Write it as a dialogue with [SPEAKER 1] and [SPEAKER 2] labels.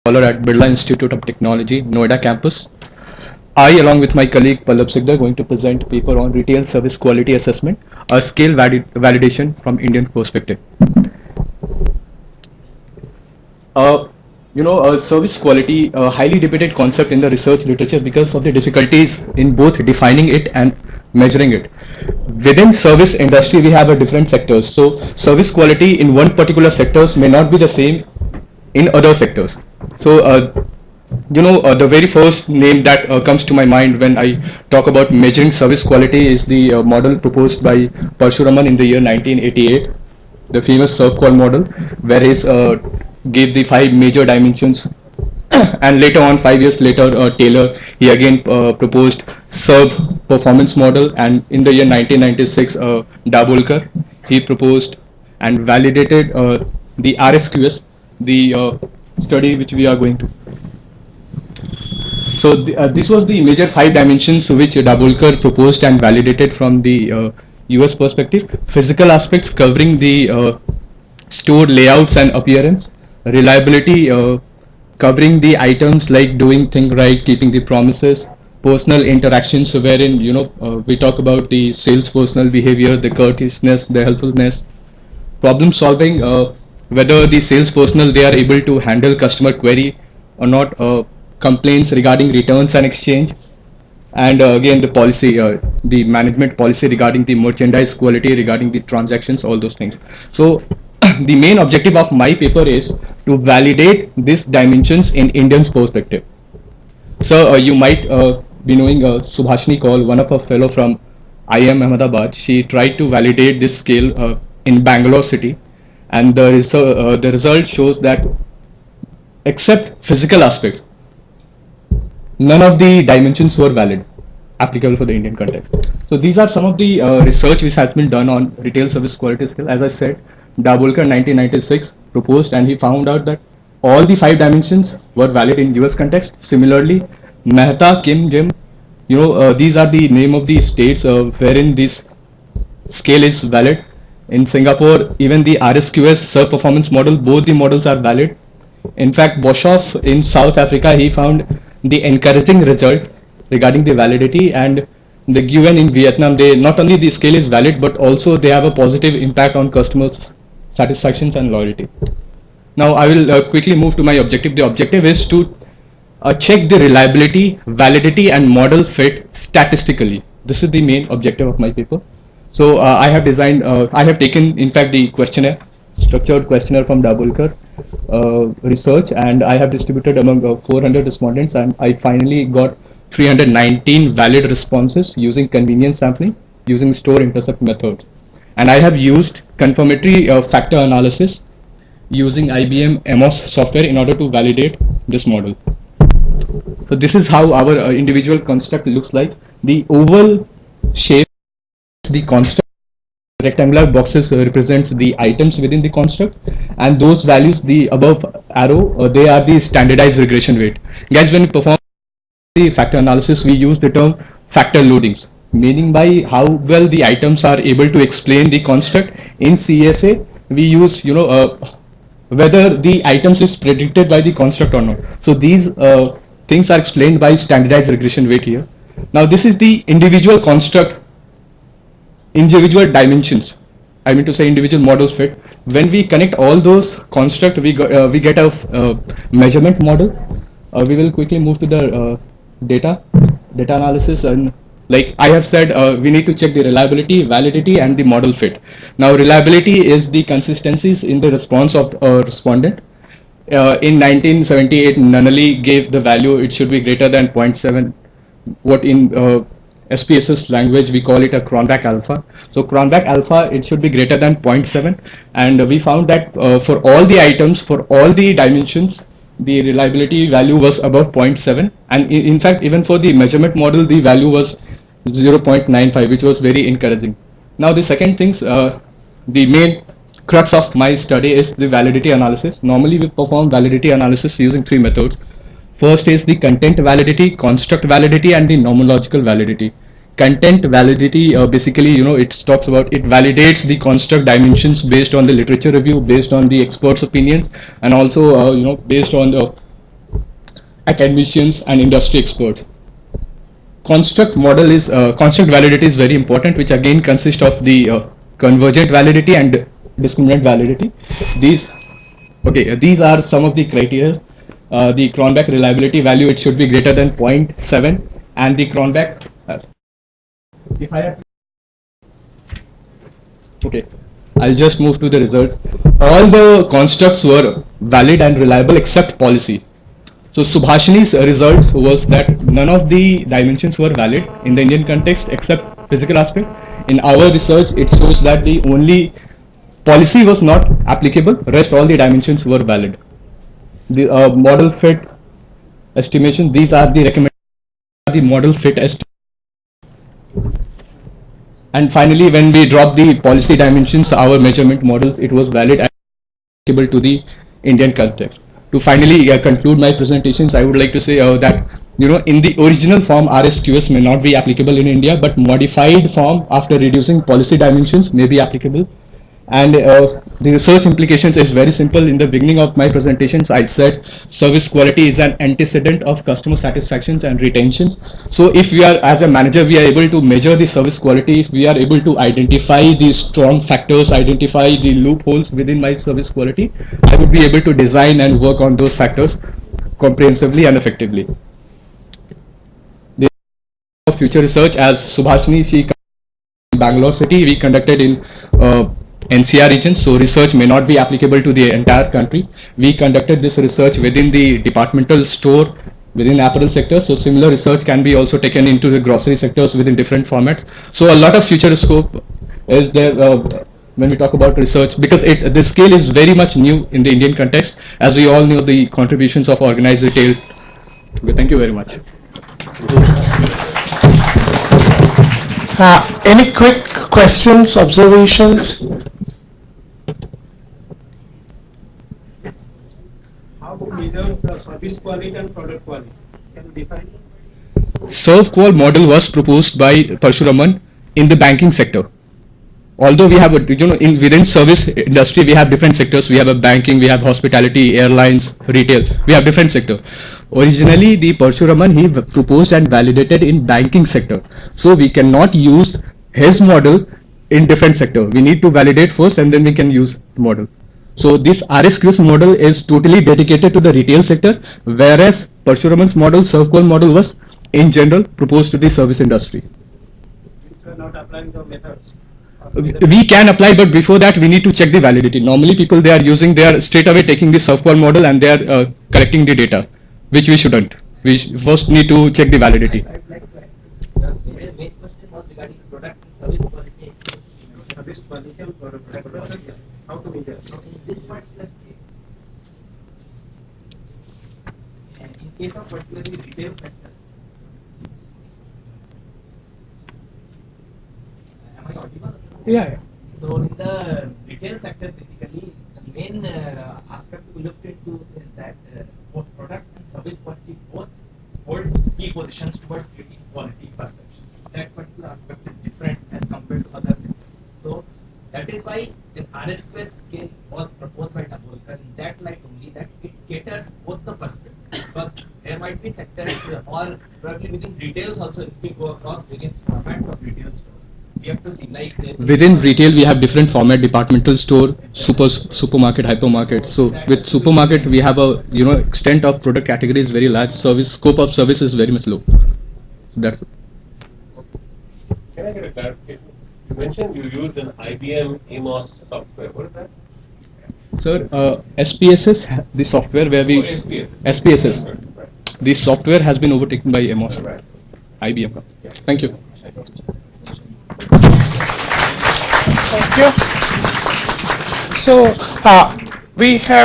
[SPEAKER 1] Scholar at Birla Institute of Technology, Noida campus. I, along with my colleague Pallab Sigdar, are going to present a paper on retail service quality assessment, a scale validation from Indian perspective. Service quality, a highly debated concept in the research literature because of the difficulties in both defining it and measuring it. Within service industry, we have a different sectors. So service quality in one particular sectors may not be the same in other sectors. So, the very first name that comes to my mind when I talk about measuring service quality is the model proposed by Parshuraman in the year 1988, the famous SERVQUAL model, where he gave the 5 major dimensions. And later on, 5 years later, Taylor, he again proposed SERV performance model, and in the year 1996, Dabholkar, he proposed and validated the RSQS, the study which we are going to. So this was the major 5 dimensions which Dabholkar proposed and validated from the US perspective. Physical aspects covering the store layouts and appearance, reliability covering the items like doing things right, keeping the promises, personal interactions wherein we talk about the sales personal behavior, the courteousness, the helpfulness, problem solving, whether the sales personnel they are able to handle customer query or not, complaints regarding returns and exchange, and again the policy, the management policy regarding the merchandise quality, regarding the transactions, all those things. So the main objective of my paper is to validate these dimensions in Indian's perspective. So you might be knowing Subhashini Kaul, one of our fellow from IIM Ahmedabad. She tried to validate this scale in Bangalore city, and the result shows that except physical aspects, none of the dimensions were valid, applicable for the Indian context. So these are some of the research which has been done on retail service quality scale. As I said, Dabholkar 1996 proposed, and he found out that all the 5 dimensions were valid in US context. Similarly, Mehta, Kim, Jim, these are the name of the states wherein this scale is valid. In Singapore, even the RSQS SERV performance model, both the models are valid. In fact, Boshoff in South Africa, he found the encouraging result regarding the validity, and the GUEN in Vietnam, they not only the scale is valid, but also they have a positive impact on customers' satisfaction and loyalty. Now I will quickly move to my objective. The objective is to check the reliability, validity and model fit statistically. This is the main objective of my paper. So I have designed, I have taken in fact the questionnaire, structured questionnaire from Dabholkar research, and I have distributed among 400 respondents, and I finally got 319 valid responses using convenience sampling, using store intercept methods. And I have used confirmatory factor analysis using IBM EMOS software in order to validate this model. So this is how our individual construct looks like. The oval shape is the construct. Rectangular boxes represents the items within the construct, and those values, the above arrow, they are the standardized regression weight. Guys, when we perform the factor analysis, we use the term factor loadings, meaning by how well the items are able to explain the construct. In CFA, we use whether the items is predicted by the construct or not. So these things are explained by standardized regression weight here. Now this is the individual construct, individual dimensions, I mean to say individual models fit. When we connect all those construct, we get a measurement model. We will quickly move to the data analysis, and like I have said, we need to check the reliability, validity and the model fit. Now reliability is the consistencies in the response of a respondent. In 1978, Nunnally gave the value it should be greater than 0.7, what in SPSS language we call it a Cronbach alpha. So Cronbach alpha, it should be greater than 0.7, and we found that for all the items, for all the dimensions, the reliability value was above 0.7, and in fact even for the measurement model the value was 0.95, which was very encouraging. Now the second things, the main crux of my study is the validity analysis. Normally we perform validity analysis using 3 methods. First is the content validity, construct validity and the nomological validity. Content validity, basically, it talks about, it validates the construct dimensions based on the literature review, based on the experts' opinions, and also, based on the academicians, and industry experts. Construct validity is very important, which again consists of the convergent validity and discriminant validity. These are some of the criteria. The Cronbach reliability value, it should be greater than 0.7, and the Cronbach. If I have, okay, I'll just move to the results. All the constructs were valid and reliable except policy. So Subhashini's results was that none of the dimensions were valid in the Indian context except physical aspect. In our research, it shows that the only policy was not applicable, rest all the dimensions were valid. The model fit estimation, these are the recommended, the model fit estimation. And finally, when we drop the policy dimensions, our measurement models, it was valid and applicable to the Indian context. To finally conclude my presentations, I would like to say that in the original form, RSQS may not be applicable in India, but modified form after reducing policy dimensions may be applicable. And the research implications is very simple. In the beginning of my presentations, I said service quality is an antecedent of customer satisfaction and retention. So if we are, as a manager, we are able to measure the service quality, if we are able to identify the strong factors, identify the loopholes within my service quality, I would be able to design and work on those factors comprehensively and effectively. The future research, as Subhashini, she in Bangalore city, we conducted in NCR region, so research may not be applicable to the entire country. We conducted this research within the departmental store, within apparel sector, so similar research can be also taken into the grocery sectors within different formats. So a lot of future scope is there when we talk about research, because the scale is very much new in the Indian context, as we all know the contributions of organized retail. Okay, thank you very much.
[SPEAKER 2] Any quick questions, observations?
[SPEAKER 3] How to measure the service quality and product quality? Can you define it?
[SPEAKER 1] ServQual model was proposed by Parshuraman in the banking sector. Although we have within service industry, we have different sectors. We have a banking, we have hospitality, airlines, retail. We have different sector. Originally, the Parshuraman, he proposed and validated in banking sector. So we cannot use his model in different sector. We need to validate first and then we can use the model. So this RSQS model is totally dedicated to the retail sector, whereas Parshuraman's model, ServQual model, was in general proposed to the service industry.
[SPEAKER 3] So not applying the methods.
[SPEAKER 1] We can apply, but before that we need to check the validity. Normally people, they are straight away taking the ServQual model and they are collecting the data, which we shouldn't. We first need to check the validity.
[SPEAKER 4] The main question was regarding product and service quality.
[SPEAKER 3] Service quality and product quality. How to measure?
[SPEAKER 4] So in this particular case, and in case of particularly retail sector, am I audible?
[SPEAKER 2] Yeah.
[SPEAKER 4] So in the retail sector, basically, the main aspect we looked into is that both product and service quality both holds key positions towards creating quality perception. That particular aspect is different as compared to other sectors. So that is why this RSQS scale was proposed by Dabholkar in that light only, that it caters both the perspectives. But there might be sectors or probably within retails also, if we go across various formats of retail stores. We have to see, like
[SPEAKER 1] Within retail, we have different format: departmental store, supermarket, hypermarket. So with supermarket, we have a extent of product category is very large. Scope of service is very much low. So that's it.
[SPEAKER 5] Can I get a clarification? You mentioned you used an IBM AMOS software. What is that?
[SPEAKER 1] Sir, SPSS, the software where we SPSS,
[SPEAKER 5] Right.
[SPEAKER 1] the software has been overtaken by AMOS,
[SPEAKER 5] Right.
[SPEAKER 1] IBM. Thank you.
[SPEAKER 2] Thank you. So we have